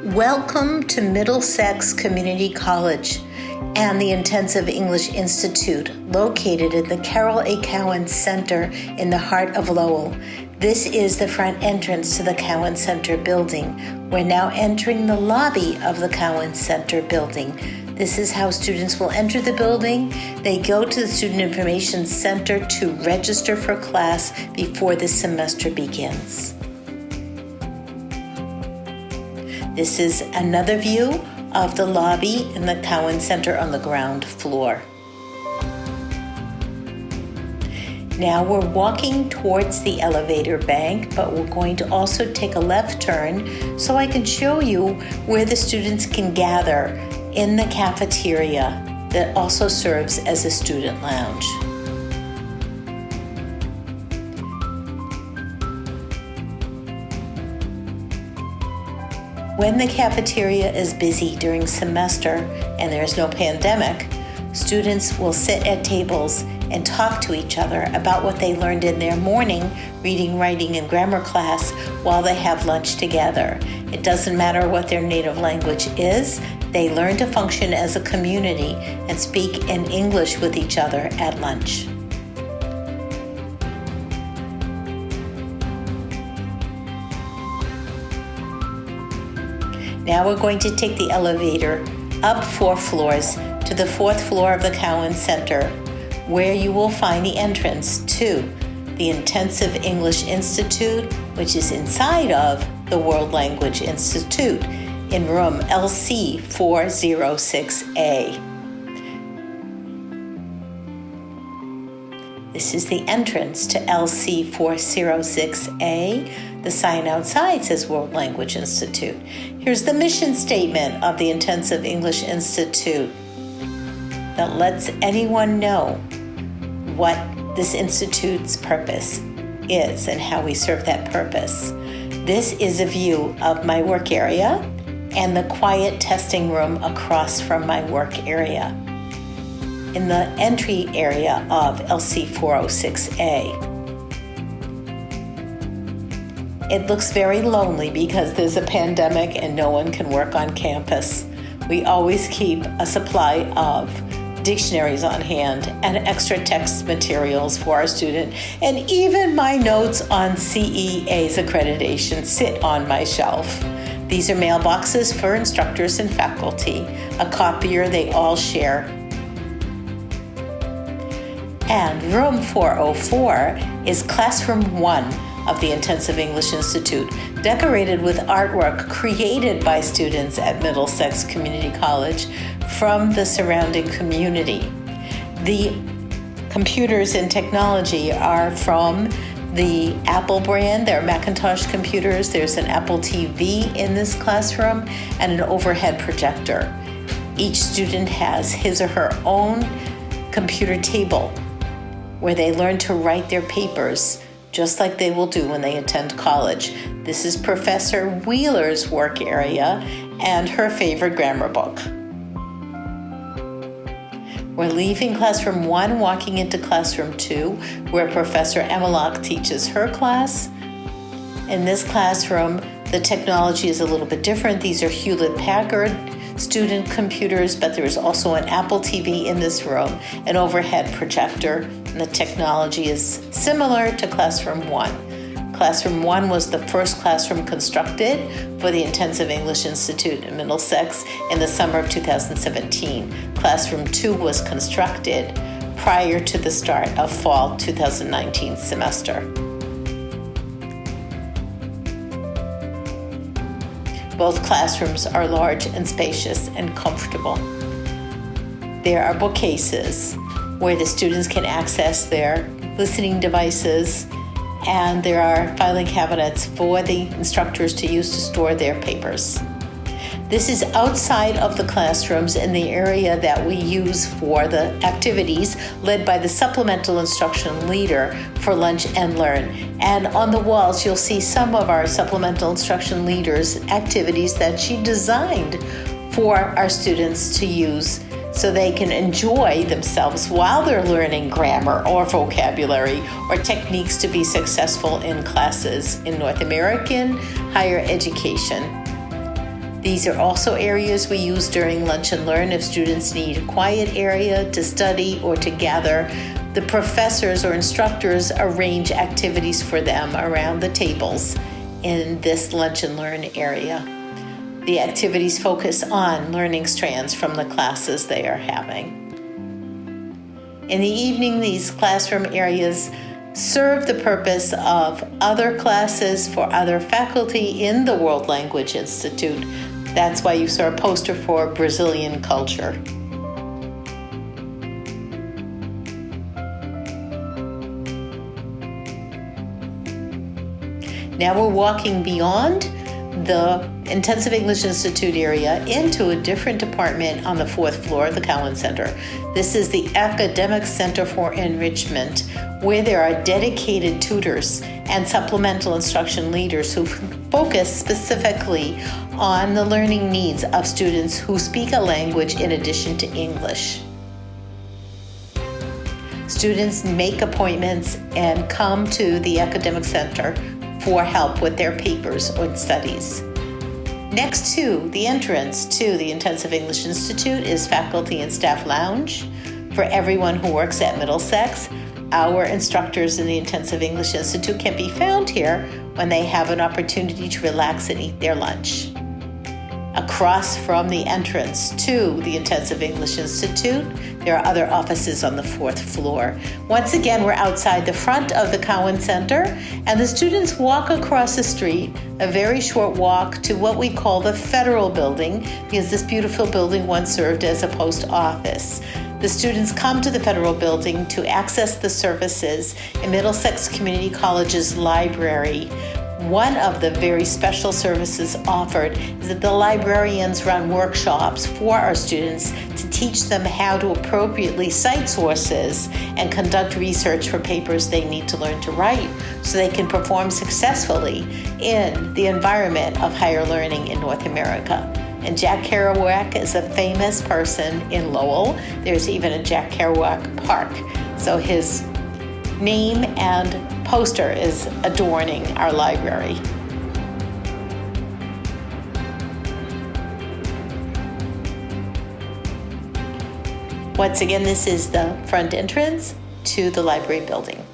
Welcome to Middlesex Community College and the Intensive English Institute, located at the Carol A. Cowan Center in the heart of Lowell. This is the front entrance to the Cowan Center building. We're now entering the lobby of the Cowan Center building. This is how students will enter the building. They go to the Student Information Center to register for class before the semester begins. This is another view of the lobby in the Cowan Center on the ground floor. Now we're walking towards the elevator bank, but we're going to also take a left turn so I can show you where the students can gather in the cafeteria that also serves as a student lounge. When the cafeteria is busy during semester and there's no pandemic, students will sit at tables and talk to each other about what they learned in their morning reading, writing, and grammar class while they have lunch together. It doesn't matter what their native language is, they learn to function as a community and speak in English with each other at lunch. Now we're going to take the elevator up 4 floors to the 4th floor of the Cowan Center, where you will find the entrance to the Intensive English Institute, which is inside of the World Language Institute in room LC 406A. This is the entrance to LC 406A. The sign outside says World Language Institute. Here's the mission statement of the Intensive English Institute that lets anyone know what this institute's purpose is and how we serve that purpose. This is a view of my work area and the quiet testing room across from my work area in the entry area of LC 406A. It looks very lonely because there's a pandemic and no one can work on campus. We always keep a supply of dictionaries on hand and extra text materials for our student, and even my notes on CEA's accreditation sit on my shelf. These are mailboxes for instructors and faculty, a copier they all share. And room 404 is classroom 1 of the Intensive English Institute, decorated with artwork created by students at Middlesex Community College from the surrounding community. The computers and technology are from the Apple brand. They're Macintosh computers. There's an Apple TV in this classroom and an overhead projector. Each student has his or her own computer table where they learn to write their papers just like they will do when they attend college. This is Professor Wheeler's work area and her favorite grammar book. We're leaving classroom 1, walking into classroom 2, where Professor Emmelock teaches her class. In this classroom, the technology is a little bit different. These are Hewlett-Packard student computers, but there is also an Apple TV in this room, an overhead projector, and the technology is similar to Classroom 1. Classroom 1 was the first classroom constructed for the Intensive English Institute in Middlesex in the summer of 2017. Classroom 2 was constructed prior to the start of fall 2019 semester. Both classrooms are large and spacious and comfortable. There are bookcases where the students can access their listening devices, and there are filing cabinets for the instructors to use to store their papers. This is outside of the classrooms in the area that we use for the activities led by the supplemental instruction leader for Lunch and Learn. And on the walls, you'll see some of our supplemental instruction leaders' activities that she designed for our students to use so they can enjoy themselves while they're learning grammar or vocabulary or techniques to be successful in classes in North American higher education. These are also areas we use during lunch and learn if students need a quiet area to study or to gather. The professors or instructors arrange activities for them around the tables in this lunch and learn area. The activities focus on learning strands from the classes they are having. In the evening, these classroom areas serve the purpose of other classes for other faculty in the World Language Institute. That's why you saw a poster for Brazilian culture. Now we're walking beyond the Intensive English Institute area into a different department on the 4th floor of the Cowan Center. This is the Academic Center for Enrichment, where there are dedicated tutors and supplemental instruction leaders who focus specifically on the learning needs of students who speak a language in addition to English. Students make appointments and come to the Academic Center for help with their papers or studies. Next to the entrance to the Intensive English Institute is Faculty and Staff Lounge for everyone who works at Middlesex. Our instructors in the Intensive English Institute can be found here when they have an opportunity to relax and eat their lunch. Across from the entrance to the Intensive English Institute, there are other offices on the 4th floor. Once again, we're outside the front of the Cowan Center, and the students walk across the street, a very short walk, to what we call the Federal Building, because this beautiful building once served as a post office. The students come to the Federal Building to access the services in Middlesex Community College's library. One of the very special services offered is that the librarians run workshops for our students to teach them how to appropriately cite sources and conduct research for papers they need to learn to write so they can perform successfully in the environment of higher learning in North America. And Jack Kerouac is a famous person in Lowell. There's even a Jack Kerouac Park. So his name and poster is adorning our library. Once again, this is the front entrance to the library building.